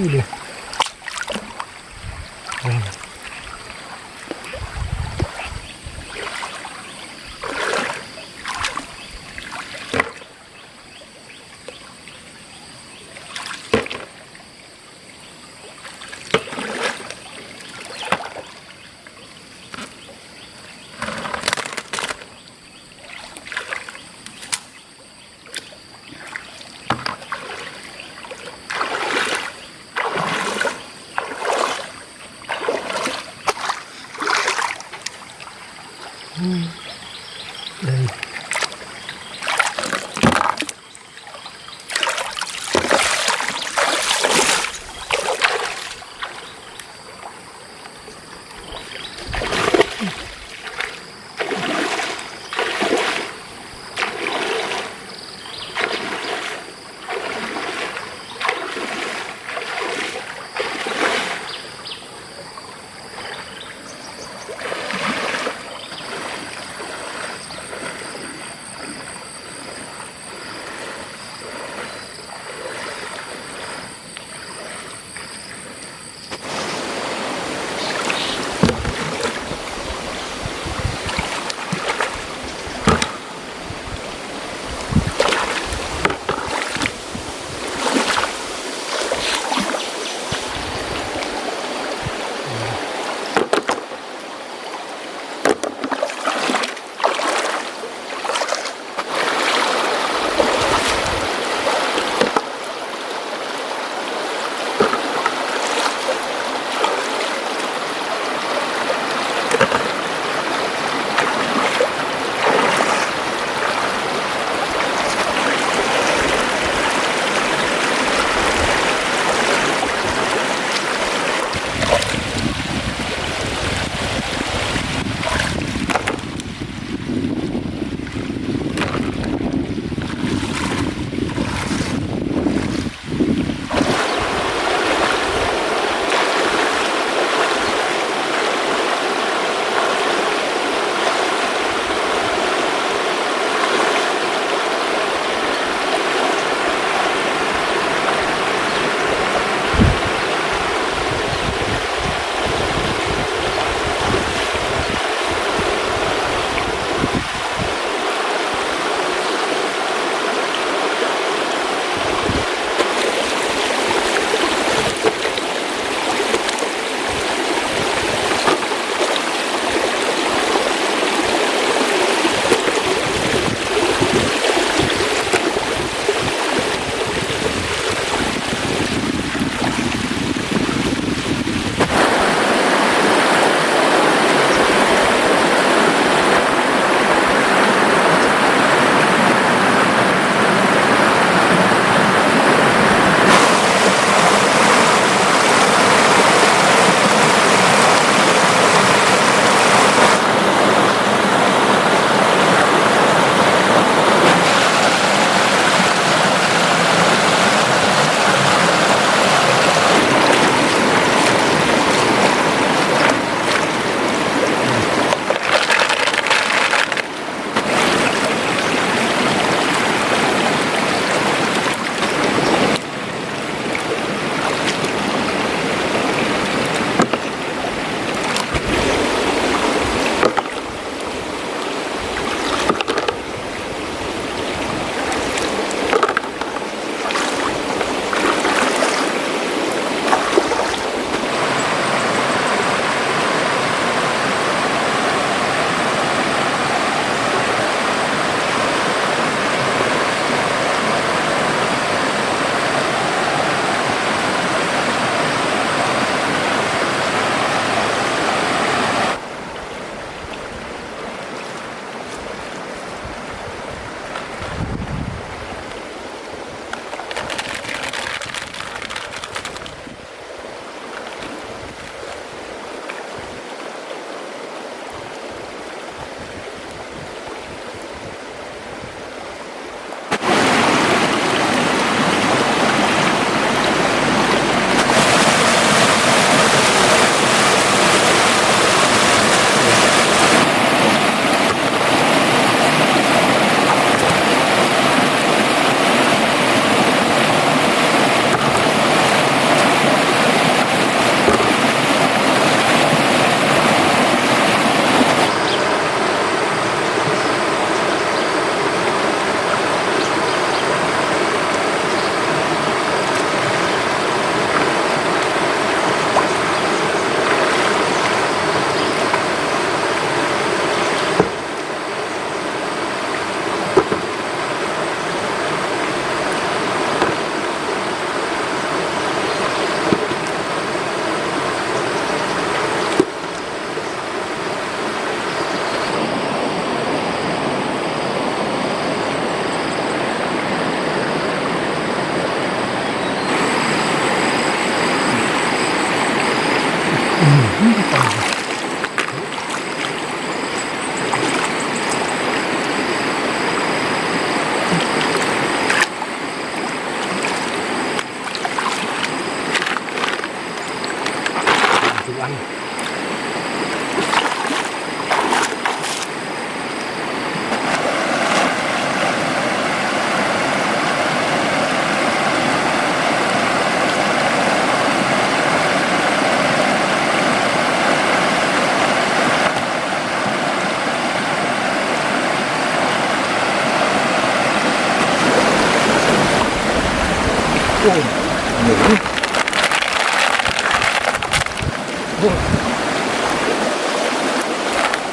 nè. Đây.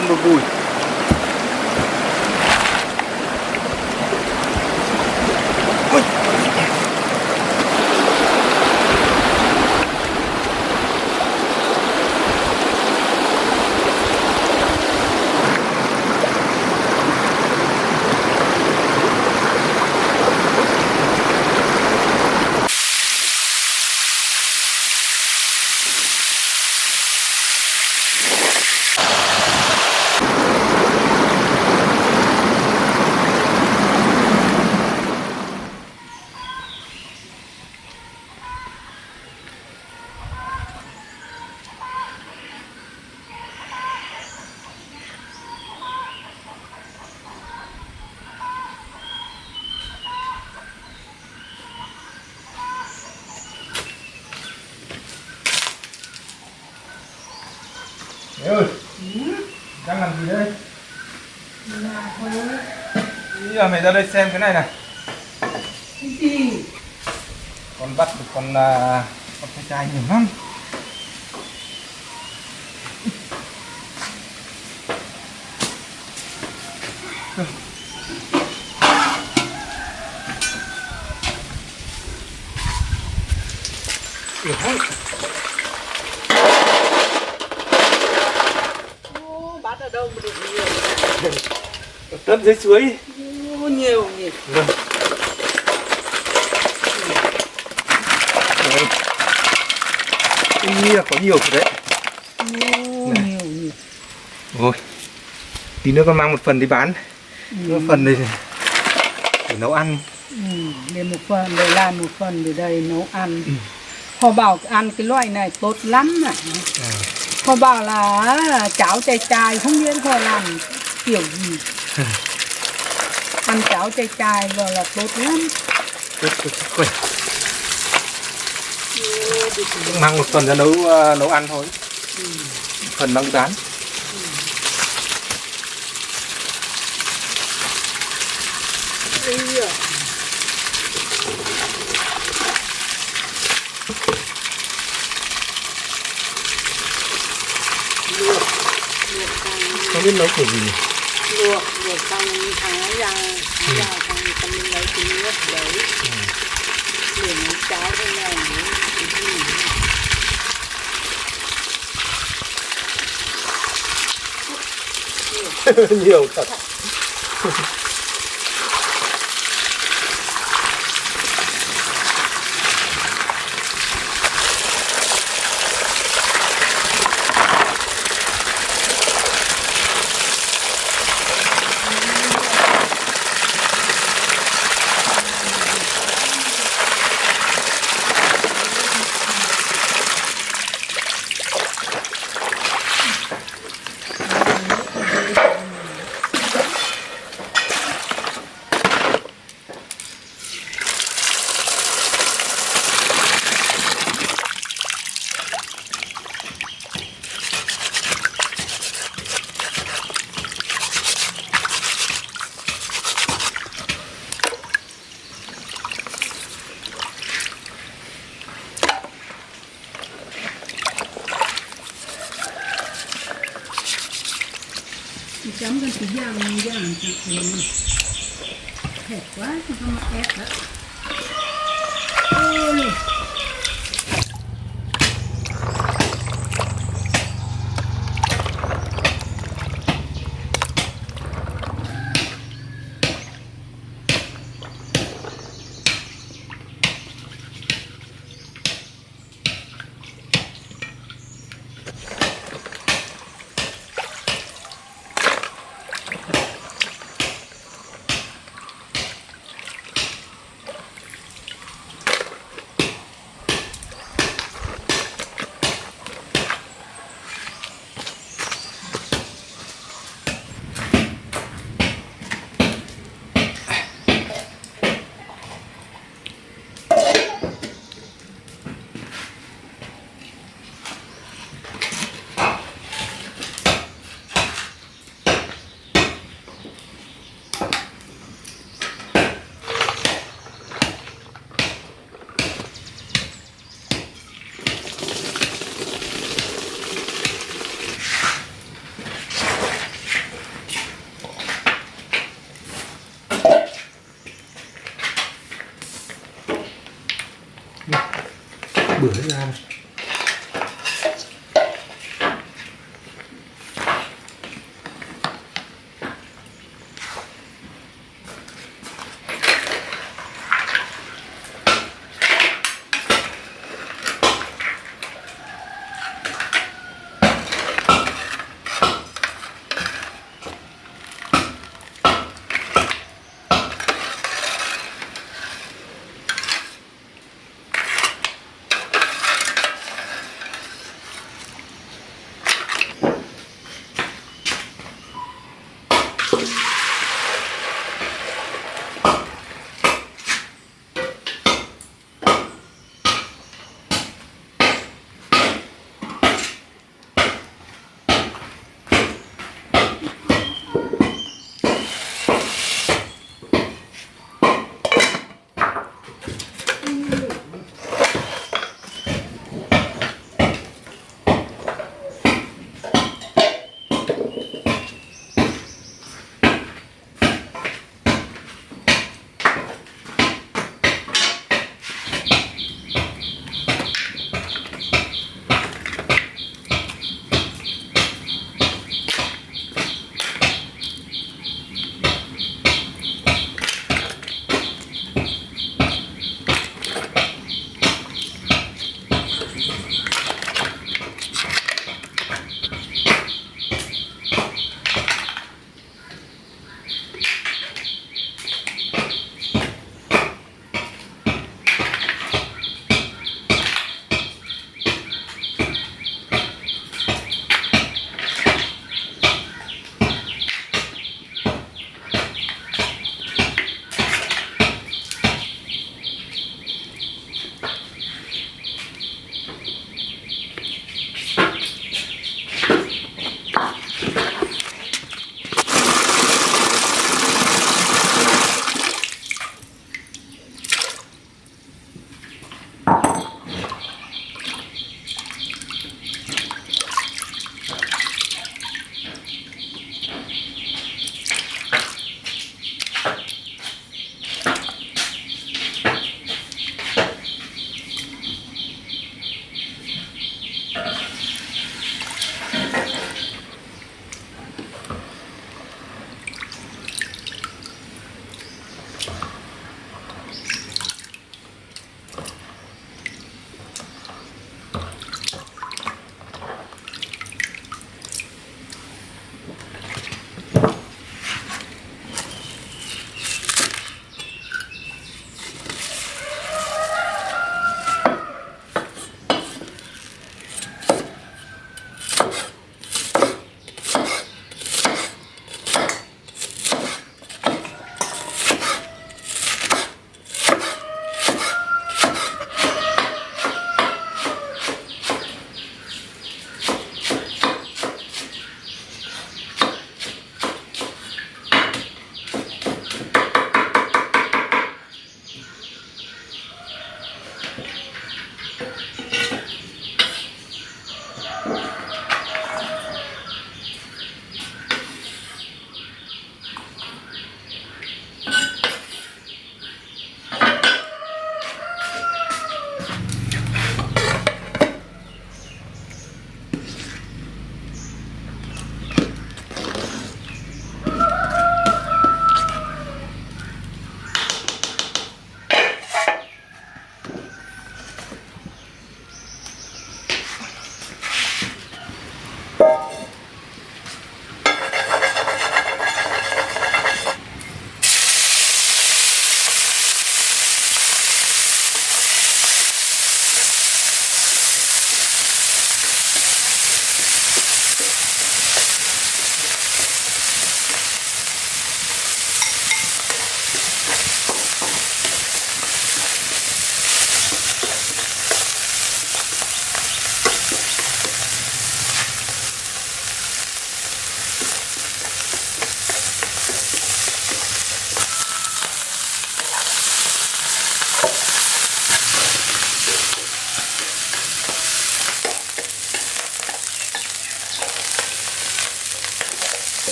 เป็นบุยơi đang làm gì đây bây giờ mày ra đây xem cái này này con bắt được con cái trai nhiều lắm bắt ở đâu mà được nhiều tận dưới suối nhiều nhỉ. Vâng. Đây là có nhiều rồi đấy. Nhiều nhỉ. Rồi tí nữa con mang một phần đi bán, một phần này để nấu ăn. Để một phần để làm một phần để đây nấu ăn. Họ bảo ăn cái loại này tốt lắm ạ. Họ bảo là cháo chay chay không biết họ làm kiểu gì. Ăn cháo chay chay vào là tốt lắm. Tốt cho sức khỏe. Mang một phần ra nấu ăn thôi. Một phần mang đi bán. Không biết nấu kiểu gì. Luộc xong thái ra xong mình lấy cái nước đấy để nấu cháo thế này Nhiều thật. chấmกันกี่อย่างจังเลยเผ็ดquá không có mà ép nữa. Ôi.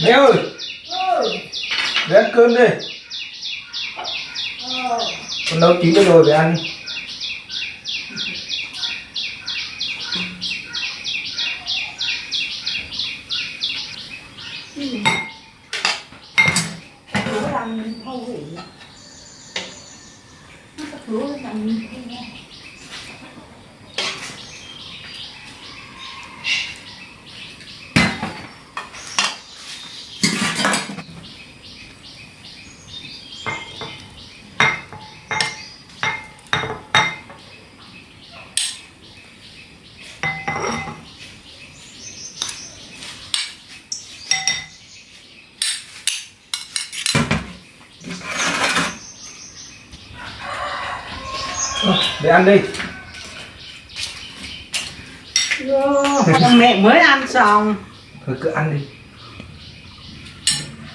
Mẹ ơi, về ăn cơm đi. Con nấu chín rồi về ăn. Nó làm thâu vị. Nó có thua làm nghe. Để ăn đi. Con mẹ mới ăn xong. Thôi cứ ăn đi.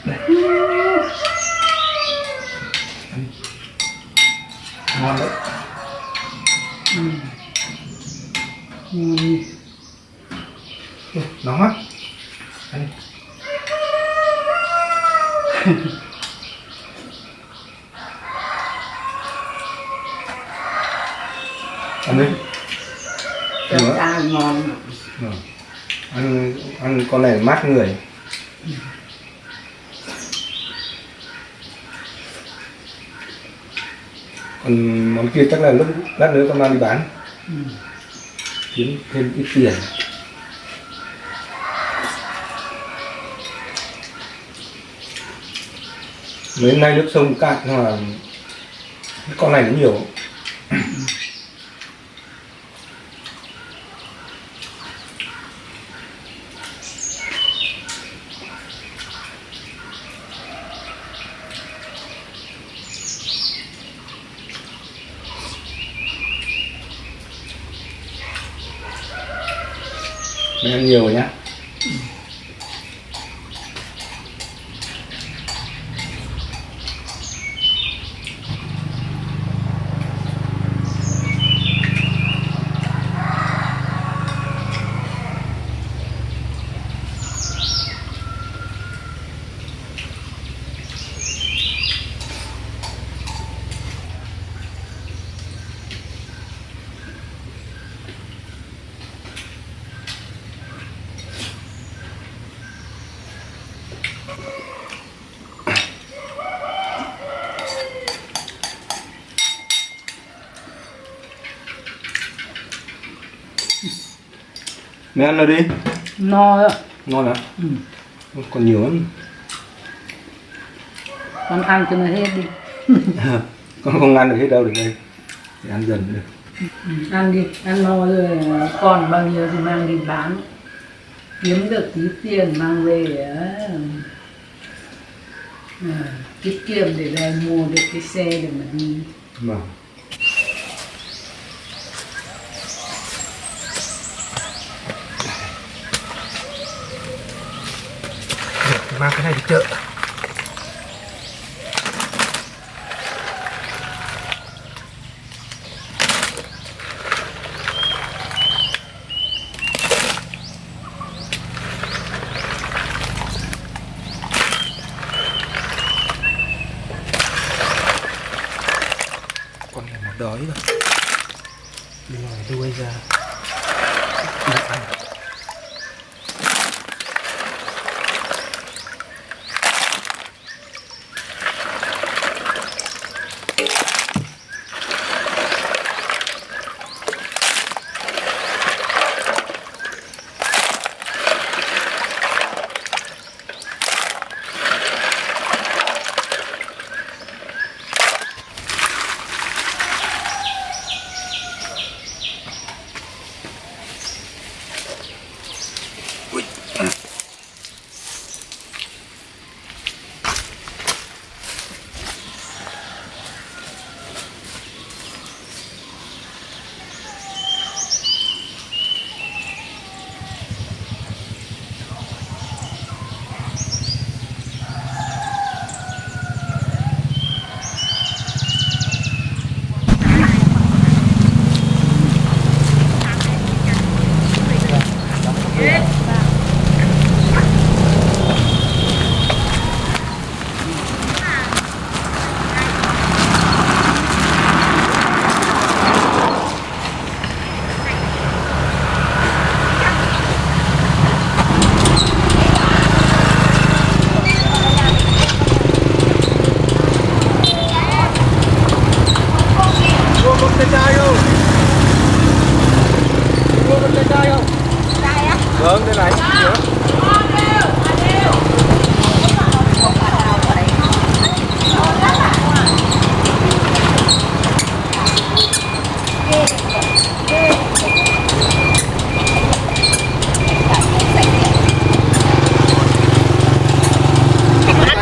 Đây. Ăn. Ngon đấy. Nóng lắm. Ăn đi. Ăn đi. Được ăn ngon. Ăn con này mát người. Còn món kia chắc là lúc lát nữa con mang đi bán. Kiếm thêm ít tiền. mấy hôm nay nước sông cạn mà con này nó nhiều. Mày ăn nhiều rồi nhá. Mày ăn nào đi. No rồi. Ngon hả? Ừ. Còn nhiều lắm. Con ăn cho nó hết đi. Con không ăn được hết đâu, được đây. Để ăn dần được. Ăn đi, ăn no rồi còn bao nhiêu thì mang đi bán. Kiếm được tí tiền mang về tiết kiệm để đây mua được cái xe để mà đi. Vâng. Mang cái này đi chợ. Con này nó đói rồi. Đi ngoài đuôi ra. Đi ăn. Vâng, đây này.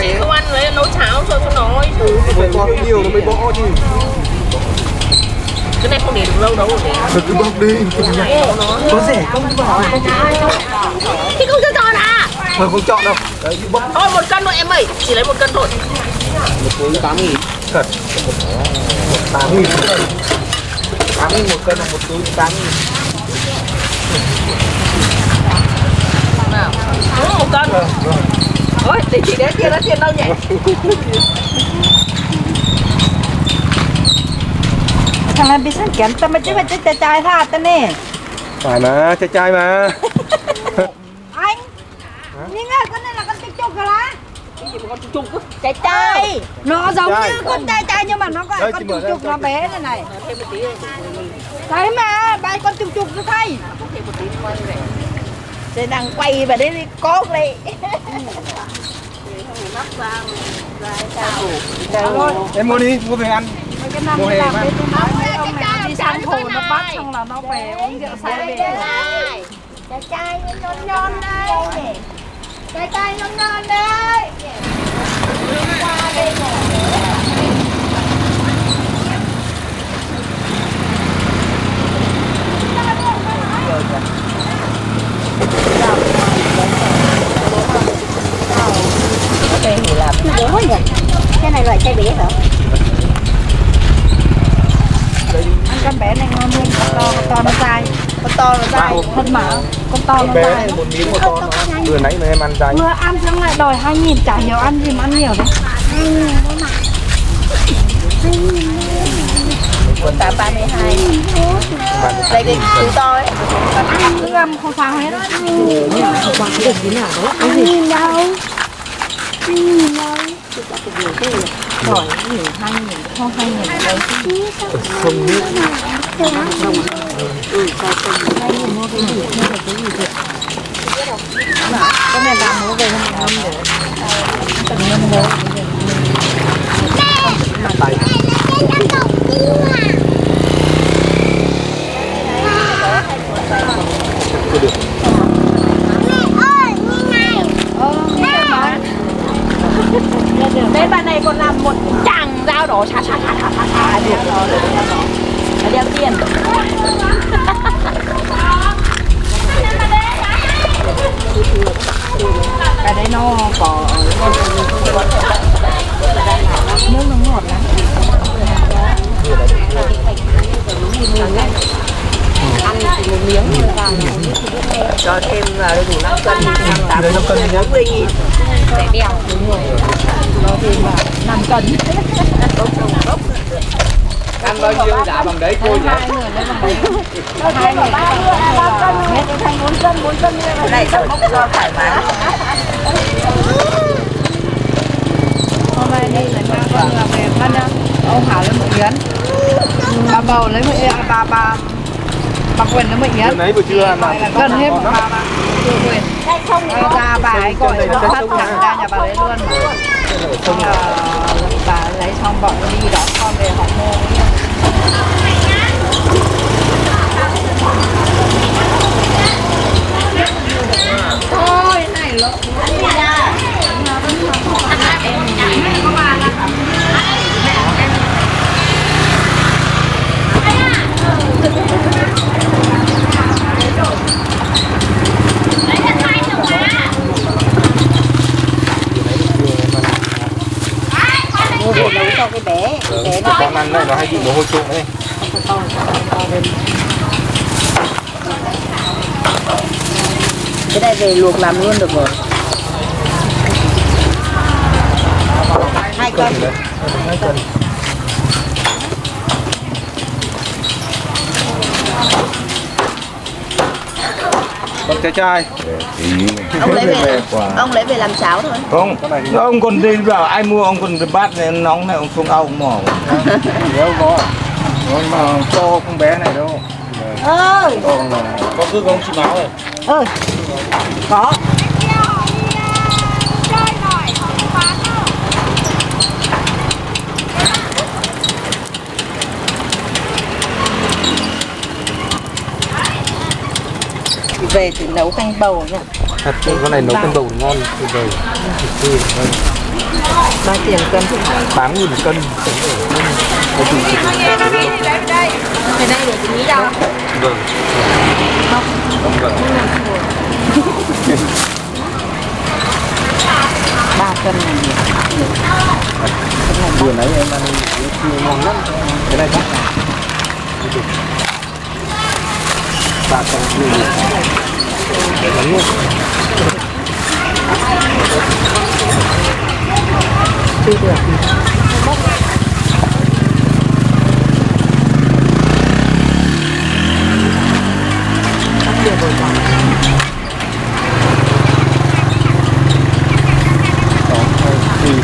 Chị không ăn lấy nấu cháo rồi không nói. Phải còn nhiều nó mới bỏ chứ. Cái này không để được lâu đâu để. Cứ bóc đi. Có rẻ không vào. Thì không cho chọn à? Không chọn đâu. Đấy, bóc. Thôi 1 cân thôi em ơi, chỉ lấy 1 cân thôi. 1 túi 8.000. Thật. 8.000. 8.000 1 cân là 1 túi 8.000. Nào. 1 cân. Ôi, để chị đến tiền đó tiền đâu nhỉ? Thằng này bị sáng kém tâm mà chứ phải chơi trai tha ta nè. Phải mà, trai mà. Anh. Nhưng á, con này là con tích trục rồi lá. Cái gì mà con chung cứ trai. Nó giống như con trai nhưng mà nó gọi con trục nó bé này này. Thêm một tí. Thấy mà, bài con trục nó thay. Thêm một tí quay vậy. Để đang quay và đến cốt đi. Em mua đi, mua về ăn. Mấy cái năm Mùa đi hè làm mà. bên tôi nói mấy ông này đi săn thù nó bắt xong là nó về uống rượu say về. Trai trai nhon nhon đây. Trai trai nhon nhon đây. Qua đây Cây thì làm bé quá nhỉ? Cái này loại cây bé hả? Ăn con bé này ngon hơn, con to nó dai. con to nó dai. Thân mà, con to nó Bé dai. này một miếng một con nó. Vừa nãy mà em ăn dai. Vừa ăn xong lại đòi 2.000, chả hiểu ăn gì mà ăn nhiều đấy. 2.000 thôi mà. 2.000 132. Đây cái chú to ấy. Cứ ăn không sao hết á. 2.000 đâu. 2.000 đâu. Đòi nhiều 2.000, không 2.000 ở đây. Không biết. Cái này làm mua về không ngâm để tận ngâm đâu. Tay. Bên bạn này còn làm một chàng dao đỏ xà được rồi. Là đeo tiền. Cái đấy nó có nước nó ngọt lắm. Ăn thì một miếng vào cho thêm là đủ 5 cân, 5 cân nhá. 40.000 để đeo. Nó thêm vào 5 cân. Ăn bao nhiêu giá bằng đấy cô nhỉ? 2 người lấy bằng đấy. 2 người 3 người hết thành 4 cân như Cái này chắc bốc cho thoải mái. hôm nay đi là mang con là về phân á. Ông Hảo lấy 1 yến. Bà bầu lấy 1 yến, bà Quyền lấy 1 yến. Nãy buổi trưa ăn là Gần hết bà Quyền. Ra bà ấy gọi nó bắt thẳng ra nhà bà đấy luôn. Xong là bà lấy xong bọn đi đón con về họ mua. Thôi này lộ. Mua về nấu cho cái bé. Bé nó con ăn đây nó hay bị mồ hôi trộn đấy. cái này về luộc làm luôn được rồi. 2 cân. 2 cân. Con trai trai. Ông lấy về làm cháo thôi. Không, ông còn đi bảo ai mua ông còn bát này nóng này ông xuống ao ông mỏ. Đâu có. Ông mà cho con bé này đâu. ơi. Có cứ ông chị máu rồi. Ơi. Có. Về thì nấu canh bầu nha. Thật, con này nấu canh bầu ngon tuyệt vời. Bao tiền cân? 8.000 cân. Cái này để tính đâu? Vâng. Vâng. 3 cân này nhiều. Vừa nãy em ăn chưa ngon lắm. Cái này chắc. 3 cân nhiều. Để bắn luôn. Chưa được.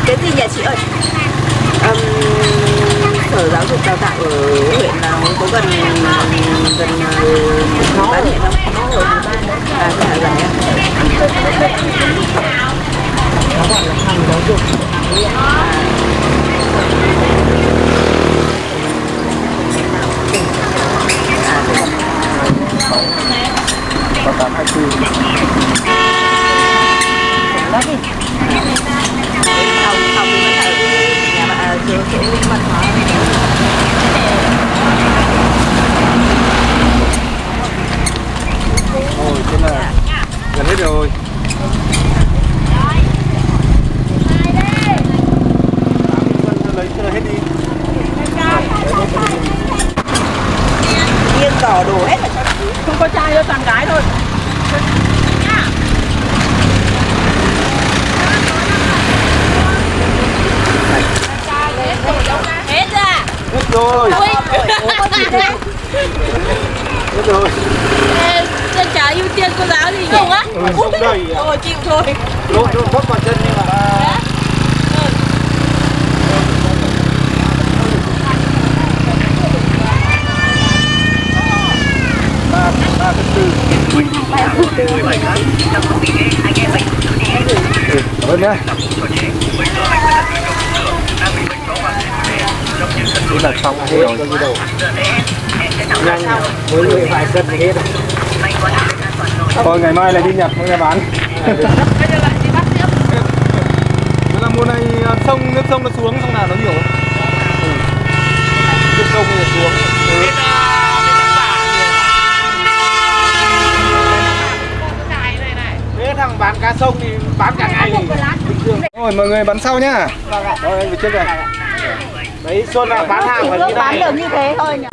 Cái gì nhà chị ơi? Sở giáo dục đào tạo ở huyện nào có gần nó ở huyện không? Nó ở huyện ba đấy. À, cái là gần. Nó gọi là hàng lấy hết đi. Yên tỏ đồ hết. Không có trai đâu, toàn gái thôi. Hết ra. Hết rồi. Hết rồi. Em chả ưu tiên cô giáo gì không á? Không đầy à? Thôi chịu thôi. Lốt bóp vào chân nhưng mà. Ba cái tư. Cảm ơn nhé. Đi đặt xong hết rồi gì đâu. Nhanh, mỗi người vài cân thì hết. Thôi ngày mai lại đi Nhật mới ra bán. Bây giờ lại đi bắt tiếp. Thế là mùa này nước sông nó xuống, sông nào nó nhiều không? Nước sông thì xuống. Thế thằng bán cá sông thì bán cả ngày thì bình thường. Rồi mọi người bán sau nhá. Rồi anh về trước rồi. Đấy Xuân là bán hàng phải như này. Bán được như thế thôi nhỉ.